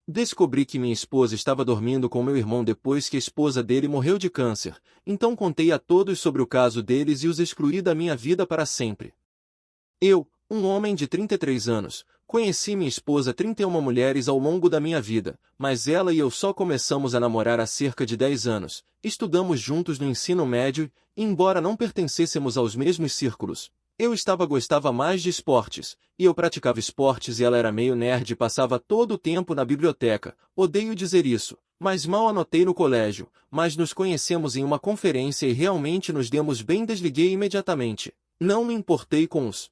Descobri que minha esposa estava dormindo com meu irmão depois que a esposa dele morreu de câncer, então contei a todos sobre o caso deles e os excluí da minha vida para sempre. Eu, um homem de 33 anos, conheci minha esposa 31 mulheres ao longo da minha vida, mas ela e eu só começamos a namorar há cerca de 10 anos, estudamos juntos no ensino médio e, embora não pertencêssemos aos mesmos círculos, gostava mais de esportes, e eu praticava esportes e ela era meio nerd e passava todo o tempo na biblioteca. Odeio dizer isso, mas mal anotei no colégio, mas nos conhecemos em uma conferência e realmente nos demos bem. Desliguei imediatamente. Não me importei com os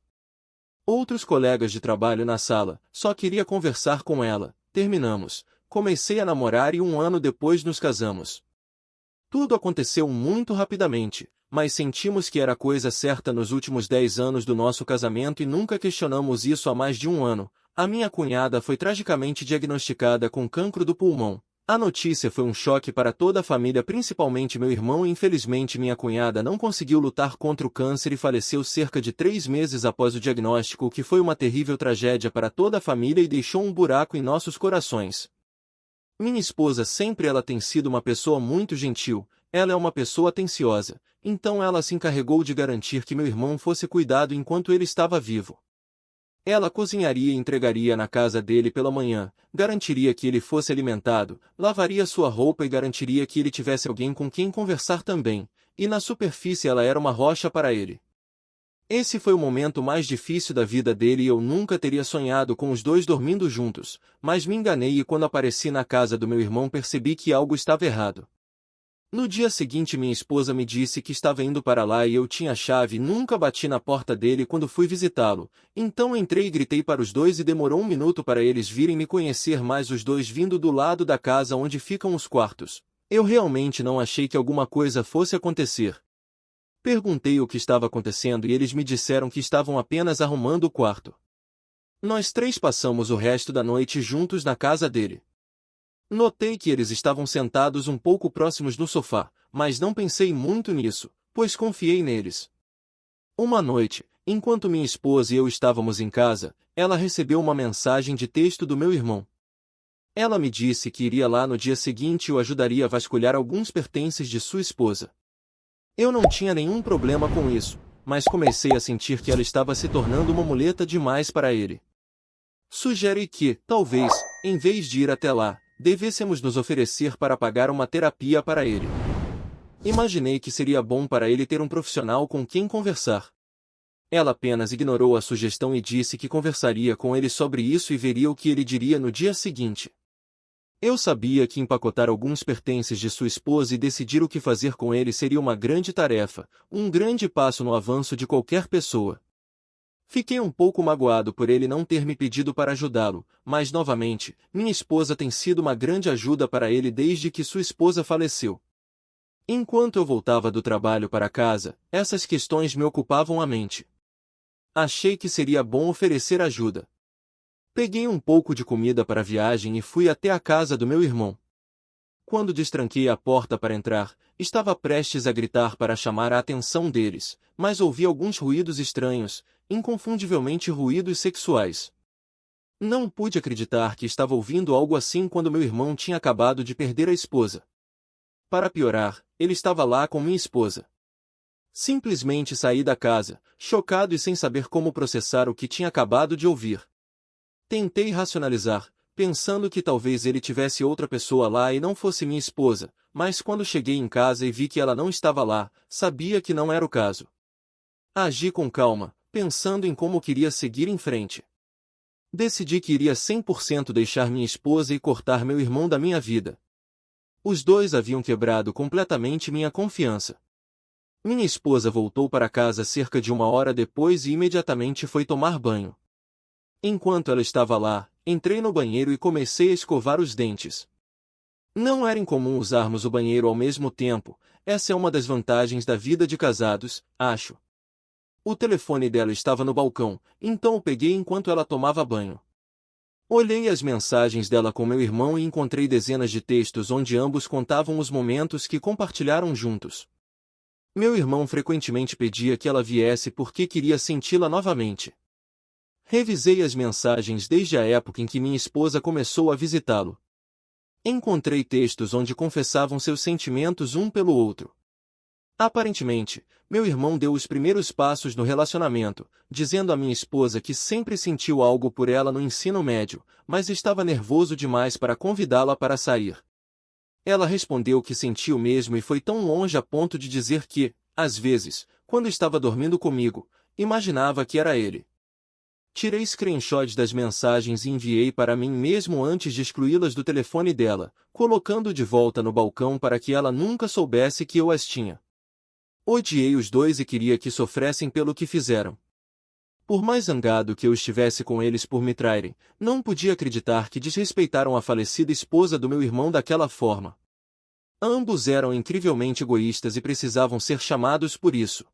outros colegas de trabalho na sala, só queria conversar com ela. Terminamos. Comecei a namorar e um ano depois nos casamos. Tudo aconteceu muito rapidamente, mas sentimos que era a coisa certa nos últimos 10 anos do nosso casamento e nunca questionamos isso há mais de um ano. A minha cunhada foi tragicamente diagnosticada com cancro do pulmão. A notícia foi um choque para toda a família, principalmente meu irmão, e infelizmente minha cunhada não conseguiu lutar contra o câncer e faleceu cerca de 3 meses após o diagnóstico, o que foi uma terrível tragédia para toda a família e deixou um buraco em nossos corações. Minha esposa ela tem sido uma pessoa muito gentil, ela é uma pessoa atenciosa, então ela se encarregou de garantir que meu irmão fosse cuidado enquanto ele estava vivo. Ela cozinharia e entregaria na casa dele pela manhã, garantiria que ele fosse alimentado, lavaria sua roupa e garantiria que ele tivesse alguém com quem conversar também, e na superfície ela era uma rocha para ele. Esse foi o momento mais difícil da vida dele e eu nunca teria sonhado com os dois dormindo juntos, mas me enganei e quando apareci na casa do meu irmão percebi que algo estava errado. No dia seguinte minha esposa me disse que estava indo para lá e eu tinha a chave e nunca bati na porta dele quando fui visitá-lo, então entrei e gritei para os dois e demorou um minuto para eles virem me conhecer, mas os dois vindo do lado da casa onde ficam os quartos. Eu realmente não achei que alguma coisa fosse acontecer. Perguntei o que estava acontecendo e eles me disseram que estavam apenas arrumando o quarto. Nós três passamos o resto da noite juntos na casa dele. Notei que eles estavam sentados um pouco próximos no sofá, mas não pensei muito nisso, pois confiei neles. Uma noite, enquanto minha esposa e eu estávamos em casa, ela recebeu uma mensagem de texto do meu irmão. Ela me disse que iria lá no dia seguinte e o ajudaria a vasculhar alguns pertences de sua esposa. Eu não tinha nenhum problema com isso, mas comecei a sentir que ela estava se tornando uma muleta demais para ele. Sugeri que, talvez, em vez de ir até lá, devêssemos nos oferecer para pagar uma terapia para ele. Imaginei que seria bom para ele ter um profissional com quem conversar. Ela apenas ignorou a sugestão e disse que conversaria com ele sobre isso e veria o que ele diria no dia seguinte. Eu sabia que empacotar alguns pertences de sua esposa e decidir o que fazer com ele seria uma grande tarefa, um grande passo no avanço de qualquer pessoa. Fiquei um pouco magoado por ele não ter me pedido para ajudá-lo, mas novamente, minha esposa tem sido uma grande ajuda para ele desde que sua esposa faleceu. Enquanto eu voltava do trabalho para casa, essas questões me ocupavam a mente. Achei que seria bom oferecer ajuda. Peguei um pouco de comida para a viagem e fui até a casa do meu irmão. Quando destranquei a porta para entrar, estava prestes a gritar para chamar a atenção deles, mas ouvi alguns ruídos estranhos, inconfundivelmente ruídos sexuais. Não pude acreditar que estava ouvindo algo assim quando meu irmão tinha acabado de perder a esposa. Para piorar, ele estava lá com minha esposa. Simplesmente saí da casa, chocado e sem saber como processar o que tinha acabado de ouvir. Tentei racionalizar, pensando que talvez ele tivesse outra pessoa lá e não fosse minha esposa, mas quando cheguei em casa e vi que ela não estava lá, sabia que não era o caso. Agi com calma, pensando em como queria seguir em frente. Decidi que iria 100% deixar minha esposa e cortar meu irmão da minha vida. Os dois haviam quebrado completamente minha confiança. Minha esposa voltou para casa cerca de 1 hora depois e imediatamente foi tomar banho. Enquanto ela estava lá, entrei no banheiro e comecei a escovar os dentes. Não era incomum usarmos o banheiro ao mesmo tempo, essa é uma das vantagens da vida de casados, acho. O telefone dela estava no balcão, então o peguei enquanto ela tomava banho. Olhei as mensagens dela com meu irmão e encontrei dezenas de textos onde ambos contavam os momentos que compartilharam juntos. Meu irmão frequentemente pedia que ela viesse porque queria senti-la novamente. Revisei as mensagens desde a época em que minha esposa começou a visitá-lo. Encontrei textos onde confessavam seus sentimentos um pelo outro. Aparentemente, meu irmão deu os primeiros passos no relacionamento, dizendo à minha esposa que sempre sentiu algo por ela no ensino médio, mas estava nervoso demais para convidá-la para sair. Ela respondeu que sentiu mesmo e foi tão longe a ponto de dizer que, às vezes, quando estava dormindo comigo, imaginava que era ele. Tirei screenshots das mensagens e enviei para mim mesmo antes de excluí-las do telefone dela, colocando de volta no balcão para que ela nunca soubesse que eu as tinha. Odiei os dois e queria que sofressem pelo que fizeram. Por mais zangado que eu estivesse com eles por me traírem, não podia acreditar que desrespeitaram a falecida esposa do meu irmão daquela forma. Ambos eram incrivelmente egoístas e precisavam ser chamados por isso.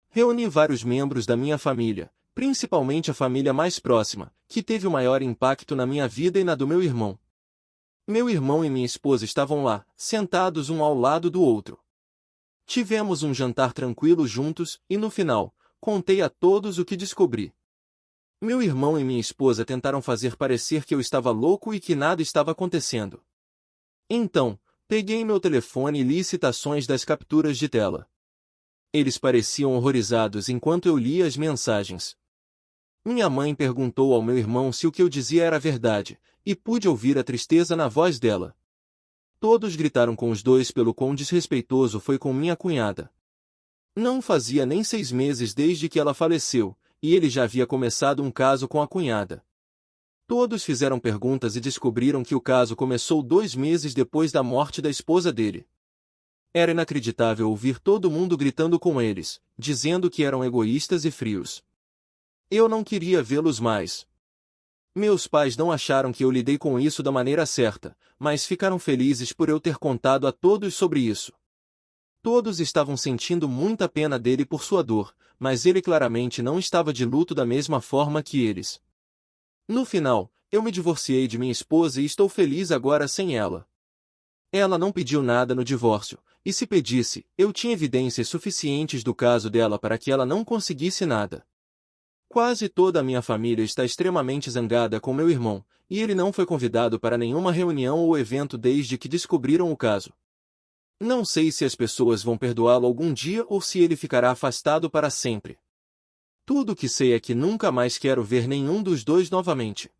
Reuni vários membros da minha família, principalmente a família mais próxima, que teve o maior impacto na minha vida e na do meu irmão. Meu irmão e minha esposa estavam lá, sentados um ao lado do outro. Tivemos um jantar tranquilo juntos e, no final, contei a todos o que descobri. Meu irmão e minha esposa tentaram fazer parecer que eu estava louco e que nada estava acontecendo. Então, peguei meu telefone e li citações das capturas de tela. Eles pareciam horrorizados enquanto eu lia as mensagens. Minha mãe perguntou ao meu irmão se o que eu dizia era verdade, e pude ouvir a tristeza na voz dela. Todos gritaram com os dois pelo quão desrespeitoso foi com minha cunhada. Não fazia nem 6 meses desde que ela faleceu, e ele já havia começado um caso com a cunhada. Todos fizeram perguntas e descobriram que o caso começou 2 meses depois da morte da esposa dele. Era inacreditável ouvir todo mundo gritando com eles, dizendo que eram egoístas e frios. Eu não queria vê-los mais. Meus pais não acharam que eu lidei com isso da maneira certa, mas ficaram felizes por eu ter contado a todos sobre isso. Todos estavam sentindo muita pena dele por sua dor, mas ele claramente não estava de luto da mesma forma que eles. No final, eu me divorciei de minha esposa e estou feliz agora sem ela. Ela não pediu nada no divórcio, e se pedisse, eu tinha evidências suficientes do caso dela para que ela não conseguisse nada. Quase toda a minha família está extremamente zangada com meu irmão, e ele não foi convidado para nenhuma reunião ou evento desde que descobriram o caso. Não sei se as pessoas vão perdoá-lo algum dia ou se ele ficará afastado para sempre. Tudo o que sei é que nunca mais quero ver nenhum dos dois novamente.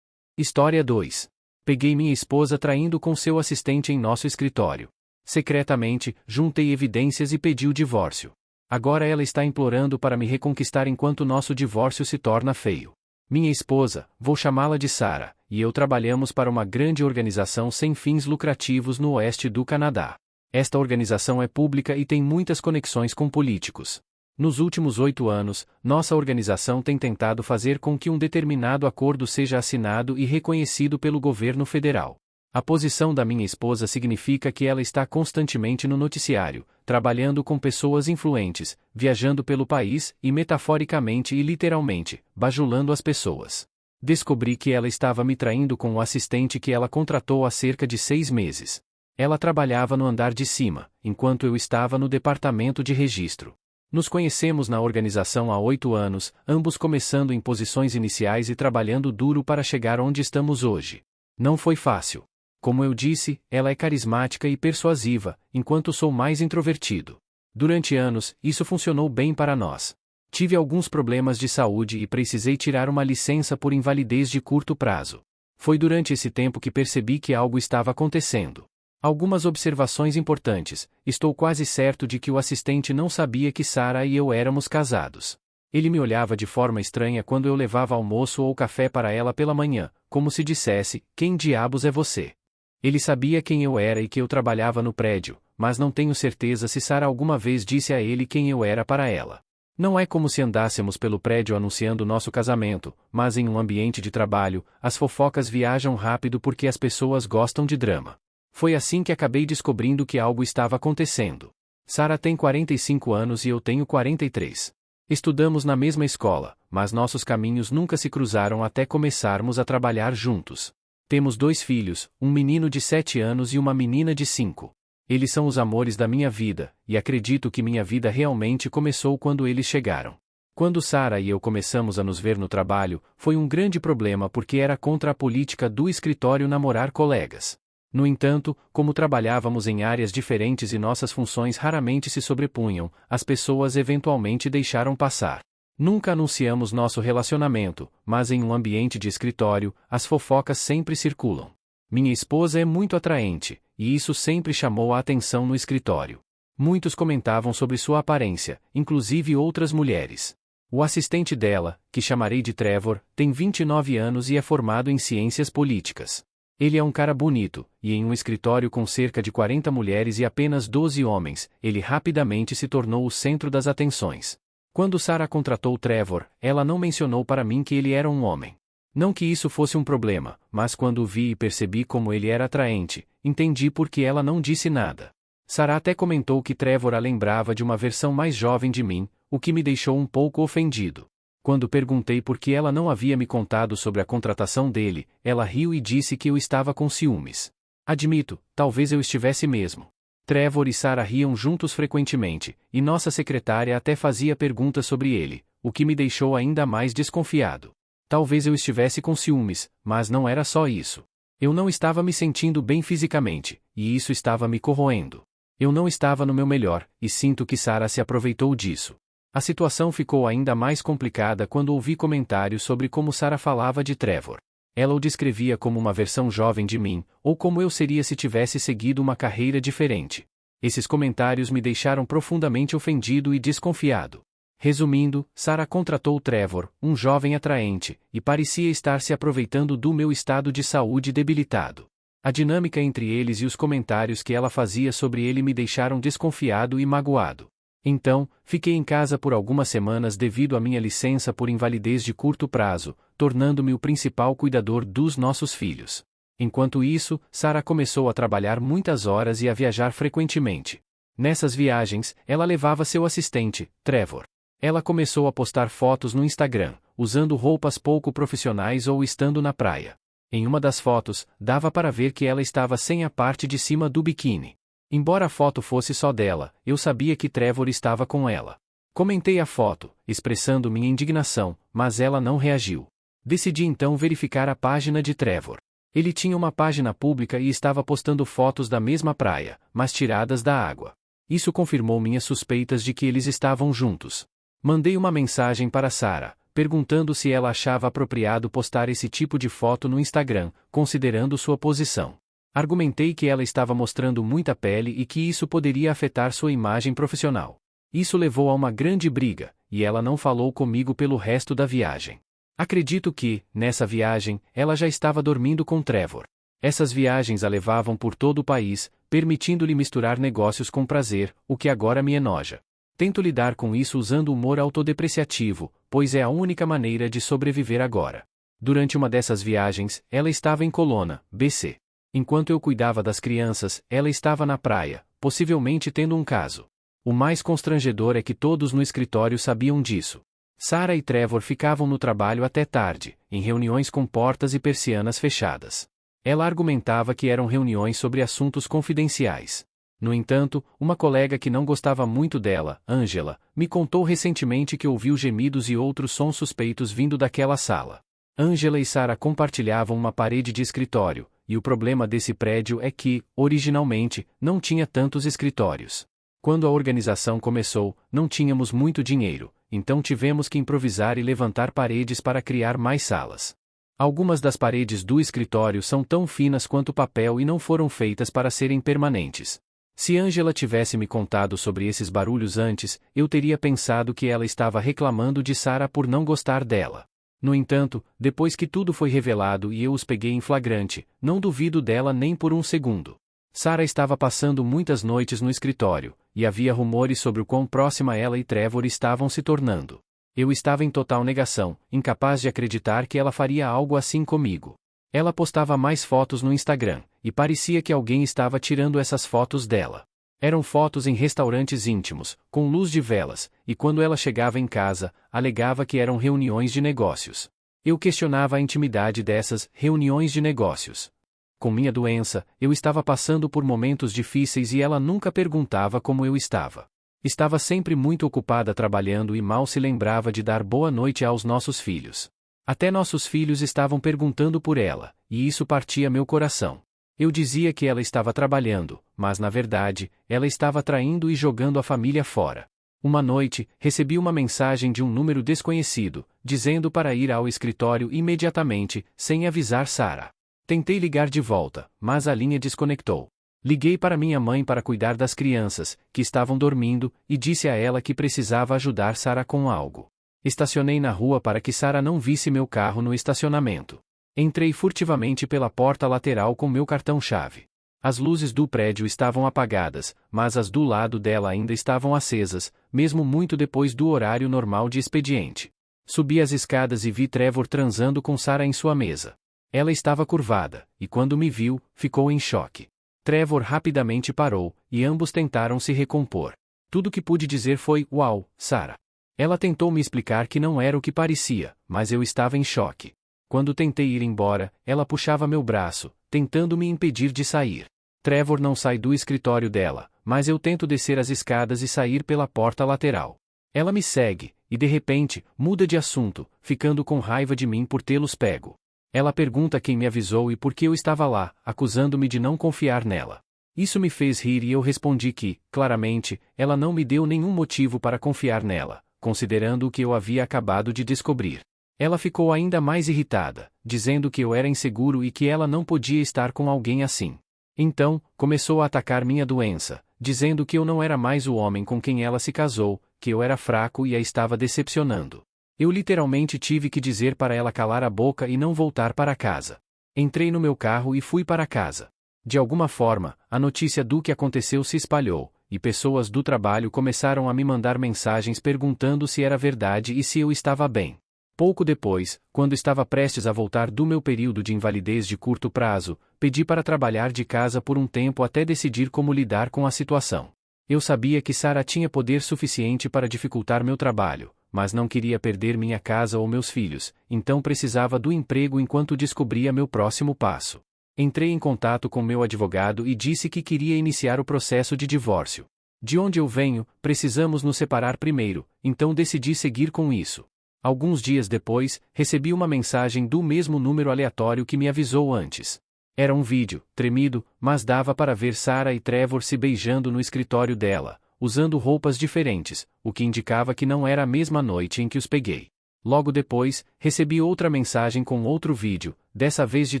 História 2. Peguei minha esposa traindo com seu assistente em nosso escritório. Secretamente, juntei evidências e pedi o divórcio. Agora ela está implorando para me reconquistar enquanto nosso divórcio se torna feio. Minha esposa, vou chamá-la de Sarah, e eu trabalhamos para uma grande organização sem fins lucrativos no oeste do Canadá. Esta organização é pública e tem muitas conexões com políticos. Nos últimos 8 anos, nossa organização tem tentado fazer com que um determinado acordo seja assinado e reconhecido pelo governo federal. A posição da minha esposa significa que ela está constantemente no noticiário, trabalhando com pessoas influentes, viajando pelo país e metaforicamente e literalmente, bajulando as pessoas. Descobri que ela estava me traindo com o assistente que ela contratou há cerca de 6 meses. Ela trabalhava no andar de cima, enquanto eu estava no departamento de registro. Nos conhecemos na organização há 8 anos, ambos começando em posições iniciais e trabalhando duro para chegar onde estamos hoje. Não foi fácil. Como eu disse, ela é carismática e persuasiva, enquanto sou mais introvertido. Durante anos, isso funcionou bem para nós. Tive alguns problemas de saúde e precisei tirar uma licença por invalidez de curto prazo. Foi durante esse tempo que percebi que algo estava acontecendo. Algumas observações importantes. Estou quase certo de que o assistente não sabia que Sarah e eu éramos casados. Ele me olhava de forma estranha quando eu levava almoço ou café para ela pela manhã, como se dissesse: "Quem diabos é você?" Ele sabia quem eu era e que eu trabalhava no prédio, mas não tenho certeza se Sarah alguma vez disse a ele quem eu era para ela. Não é como se andássemos pelo prédio anunciando nosso casamento, mas em um ambiente de trabalho, as fofocas viajam rápido porque as pessoas gostam de drama. Foi assim que acabei descobrindo que algo estava acontecendo. Sarah tem 45 anos e eu tenho 43. Estudamos na mesma escola, mas nossos caminhos nunca se cruzaram até começarmos a trabalhar juntos. Temos 2 filhos, um menino de 7 anos e uma menina de 5. Eles são os amores da minha vida, e acredito que minha vida realmente começou quando eles chegaram. Quando Sarah e eu começamos a nos ver no trabalho, foi um grande problema porque era contra a política do escritório namorar colegas. No entanto, como trabalhávamos em áreas diferentes e nossas funções raramente se sobrepunham, as pessoas eventualmente deixaram passar. Nunca anunciamos nosso relacionamento, mas em um ambiente de escritório, as fofocas sempre circulam. Minha esposa é muito atraente, e isso sempre chamou a atenção no escritório. Muitos comentavam sobre sua aparência, inclusive outras mulheres. O assistente dela, que chamarei de Trevor, tem 29 anos e é formado em ciências políticas. Ele é um cara bonito, e em um escritório com cerca de 40 mulheres e apenas 12 homens, ele rapidamente se tornou o centro das atenções. Quando Sarah contratou Trevor, ela não mencionou para mim que ele era um homem. Não que isso fosse um problema, mas quando o vi e percebi como ele era atraente, entendi por que ela não disse nada. Sarah até comentou que Trevor a lembrava de uma versão mais jovem de mim, o que me deixou um pouco ofendido. Quando perguntei por que ela não havia me contado sobre a contratação dele, ela riu e disse que eu estava com ciúmes. Admito, talvez eu estivesse mesmo. Trevor e Sarah riam juntos frequentemente, e nossa secretária até fazia perguntas sobre ele, o que me deixou ainda mais desconfiado. Talvez eu estivesse com ciúmes, mas não era só isso. Eu não estava me sentindo bem fisicamente, e isso estava me corroendo. Eu não estava no meu melhor, e sinto que Sarah se aproveitou disso. A situação ficou ainda mais complicada quando ouvi comentários sobre como Sarah falava de Trevor. Ela o descrevia como uma versão jovem de mim, ou como eu seria se tivesse seguido uma carreira diferente. Esses comentários me deixaram profundamente ofendido e desconfiado. Resumindo, Sarah contratou Trevor, um jovem atraente, e parecia estar se aproveitando do meu estado de saúde debilitado. A dinâmica entre eles e os comentários que ela fazia sobre ele me deixaram desconfiado e magoado. Então, fiquei em casa por algumas semanas devido à minha licença por invalidez de curto prazo, tornando-me o principal cuidador dos nossos filhos. Enquanto isso, Sarah começou a trabalhar muitas horas e a viajar frequentemente. Nessas viagens, ela levava seu assistente, Trevor. Ela começou a postar fotos no Instagram, usando roupas pouco profissionais ou estando na praia. Em uma das fotos, dava para ver que ela estava sem a parte de cima do biquíni. Embora a foto fosse só dela, eu sabia que Trevor estava com ela. Comentei a foto, expressando minha indignação, mas ela não reagiu. Decidi então verificar a página de Trevor. Ele tinha uma página pública e estava postando fotos da mesma praia, mas tiradas da água. Isso confirmou minhas suspeitas de que eles estavam juntos. Mandei uma mensagem para Sarah, perguntando se ela achava apropriado postar esse tipo de foto no Instagram, considerando sua posição. Argumentei que ela estava mostrando muita pele e que isso poderia afetar sua imagem profissional. Isso levou a uma grande briga, e ela não falou comigo pelo resto da viagem. Acredito que, nessa viagem, ela já estava dormindo com Trevor. Essas viagens a levavam por todo o país, permitindo-lhe misturar negócios com prazer, o que agora me enoja. Tento lidar com isso usando humor autodepreciativo, pois é a única maneira de sobreviver agora. Durante uma dessas viagens, ela estava em Colona, BC. Enquanto eu cuidava das crianças, ela estava na praia, possivelmente tendo um caso. O mais constrangedor é que todos no escritório sabiam disso. Sarah e Trevor ficavam no trabalho até tarde, em reuniões com portas e persianas fechadas. Ela argumentava que eram reuniões sobre assuntos confidenciais. No entanto, uma colega que não gostava muito dela, Angela, me contou recentemente que ouviu gemidos e outros sons suspeitos vindo daquela sala. Angela e Sarah compartilhavam uma parede de escritório, e o problema desse prédio é que, originalmente, não tinha tantos escritórios. Quando a organização começou, não tínhamos muito dinheiro, então tivemos que improvisar e levantar paredes para criar mais salas. Algumas das paredes do escritório são tão finas quanto papel e não foram feitas para serem permanentes. Se Angela tivesse me contado sobre esses barulhos antes, eu teria pensado que ela estava reclamando de Sarah por não gostar dela. No entanto, depois que tudo foi revelado e eu os peguei em flagrante, não duvido dela nem por um segundo. Sarah estava passando muitas noites no escritório, e havia rumores sobre o quão próxima ela e Trevor estavam se tornando. Eu estava em total negação, incapaz de acreditar que ela faria algo assim comigo. Ela postava mais fotos no Instagram, e parecia que alguém estava tirando essas fotos dela. Eram fotos em restaurantes íntimos, com luz de velas, e quando ela chegava em casa, alegava que eram reuniões de negócios. Eu questionava a intimidade dessas reuniões de negócios. Com minha doença, eu estava passando por momentos difíceis e ela nunca perguntava como eu estava. Estava sempre muito ocupada trabalhando e mal se lembrava de dar boa noite aos nossos filhos. Até nossos filhos estavam perguntando por ela, e isso partia meu coração. Eu dizia que ela estava trabalhando, mas na verdade, ela estava traindo e jogando a família fora. Uma noite, recebi uma mensagem de um número desconhecido, dizendo para ir ao escritório imediatamente, sem avisar Sarah. Tentei ligar de volta, mas a linha desconectou. Liguei para minha mãe para cuidar das crianças, que estavam dormindo, e disse a ela que precisava ajudar Sarah com algo. Estacionei na rua para que Sarah não visse meu carro no estacionamento. Entrei furtivamente pela porta lateral com meu cartão-chave. As luzes do prédio estavam apagadas, mas as do lado dela ainda estavam acesas, mesmo muito depois do horário normal de expediente. Subi as escadas e vi Trevor transando com Sarah em sua mesa. Ela estava curvada, e quando me viu, ficou em choque. Trevor rapidamente parou, e ambos tentaram se recompor. Tudo que pude dizer foi, uau, Sarah. Ela tentou me explicar que não era o que parecia, mas eu estava em choque. Quando tentei ir embora, ela puxava meu braço, tentando me impedir de sair. Trevor não sai do escritório dela, mas eu tento descer as escadas e sair pela porta lateral. Ela me segue, e de repente, muda de assunto, ficando com raiva de mim por tê-los pego. Ela pergunta quem me avisou e por que eu estava lá, acusando-me de não confiar nela. Isso me fez rir e eu respondi que, claramente, ela não me deu nenhum motivo para confiar nela, considerando o que eu havia acabado de descobrir. Ela ficou ainda mais irritada, dizendo que eu era inseguro e que ela não podia estar com alguém assim. Então, começou a atacar minha doença, dizendo que eu não era mais o homem com quem ela se casou, que eu era fraco e a estava decepcionando. Eu literalmente tive que dizer para ela calar a boca e não voltar para casa. Entrei no meu carro e fui para casa. De alguma forma, a notícia do que aconteceu se espalhou, e pessoas do trabalho começaram a me mandar mensagens perguntando se era verdade e se eu estava bem. Pouco depois, quando estava prestes a voltar do meu período de invalidez de curto prazo, pedi para trabalhar de casa por um tempo até decidir como lidar com a situação. Eu sabia que Sarah tinha poder suficiente para dificultar meu trabalho, mas não queria perder minha casa ou meus filhos, então precisava do emprego enquanto descobria meu próximo passo. Entrei em contato com meu advogado e disse que queria iniciar o processo de divórcio. De onde eu venho, precisamos nos separar primeiro, então decidi seguir com isso. Alguns dias depois, recebi uma mensagem do mesmo número aleatório que me avisou antes. Era um vídeo, tremido, mas dava para ver Sarah e Trevor se beijando no escritório dela, usando roupas diferentes, o que indicava que não era a mesma noite em que os peguei. Logo depois, recebi outra mensagem com outro vídeo, dessa vez de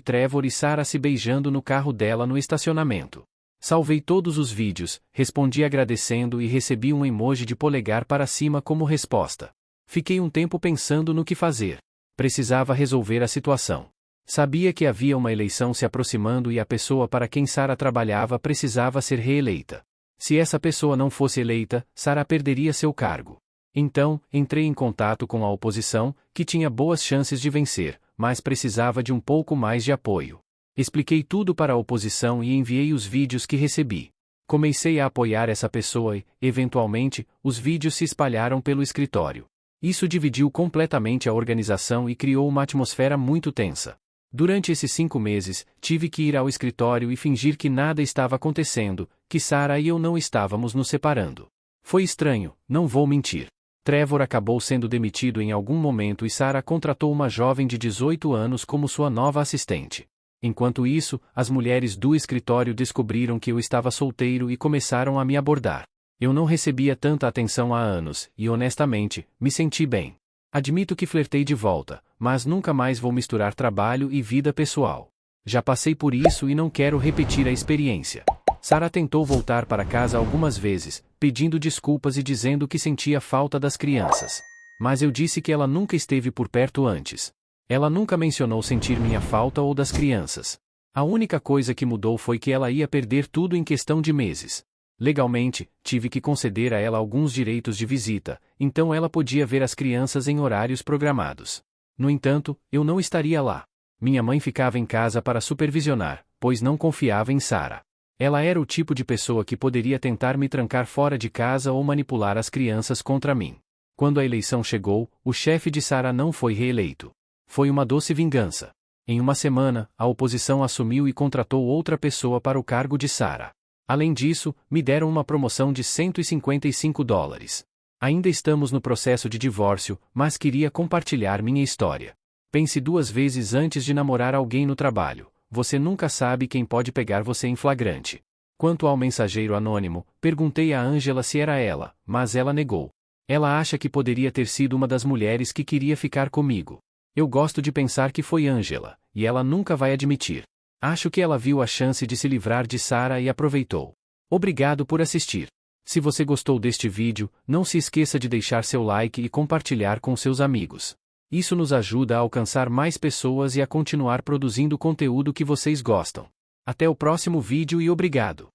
Trevor e Sarah se beijando no carro dela no estacionamento. Salvei todos os vídeos, respondi agradecendo e recebi um emoji de polegar para cima como resposta. Fiquei um tempo pensando no que fazer. Precisava resolver a situação. Sabia que havia uma eleição se aproximando e a pessoa para quem Sarah trabalhava precisava ser reeleita. Se essa pessoa não fosse eleita, Sarah perderia seu cargo. Então, entrei em contato com a oposição, que tinha boas chances de vencer, mas precisava de um pouco mais de apoio. Expliquei tudo para a oposição e enviei os vídeos que recebi. Comecei a apoiar essa pessoa e, eventualmente, os vídeos se espalharam pelo escritório. Isso dividiu completamente a organização e criou uma atmosfera muito tensa. Durante esses 5 meses, tive que ir ao escritório e fingir que nada estava acontecendo, que Sarah e eu não estávamos nos separando. Foi estranho, não vou mentir. Trevor acabou sendo demitido em algum momento e Sarah contratou uma jovem de 18 anos como sua nova assistente. Enquanto isso, as mulheres do escritório descobriram que eu estava solteiro e começaram a me abordar. Eu não recebia tanta atenção há anos, e honestamente, me senti bem. Admito que flertei de volta, mas nunca mais vou misturar trabalho e vida pessoal. Já passei por isso e não quero repetir a experiência. Sarah tentou voltar para casa algumas vezes, pedindo desculpas e dizendo que sentia falta das crianças. Mas eu disse que ela nunca esteve por perto antes. Ela nunca mencionou sentir minha falta ou das crianças. A única coisa que mudou foi que ela ia perder tudo em questão de meses. Legalmente, tive que conceder a ela alguns direitos de visita, então ela podia ver as crianças em horários programados. No entanto, eu não estaria lá. Minha mãe ficava em casa para supervisionar, pois não confiava em Sarah. Ela era o tipo de pessoa que poderia tentar me trancar fora de casa ou manipular as crianças contra mim. Quando a eleição chegou, o chefe de Sarah não foi reeleito. Foi uma doce vingança. Em uma semana, a oposição assumiu e contratou outra pessoa para o cargo de Sarah. Além disso, me deram uma promoção de $155. Ainda estamos no processo de divórcio, mas queria compartilhar minha história. Pense 2 vezes antes de namorar alguém no trabalho, você nunca sabe quem pode pegar você em flagrante. Quanto ao mensageiro anônimo, perguntei a Ângela se era ela, mas ela negou. Ela acha que poderia ter sido uma das mulheres que queria ficar comigo. Eu gosto de pensar que foi Ângela, e ela nunca vai admitir. Acho que ela viu a chance de se livrar de Sarah e aproveitou. Obrigado por assistir. Se você gostou deste vídeo, não se esqueça de deixar seu like e compartilhar com seus amigos. Isso nos ajuda a alcançar mais pessoas e a continuar produzindo conteúdo que vocês gostam. Até o próximo vídeo e obrigado.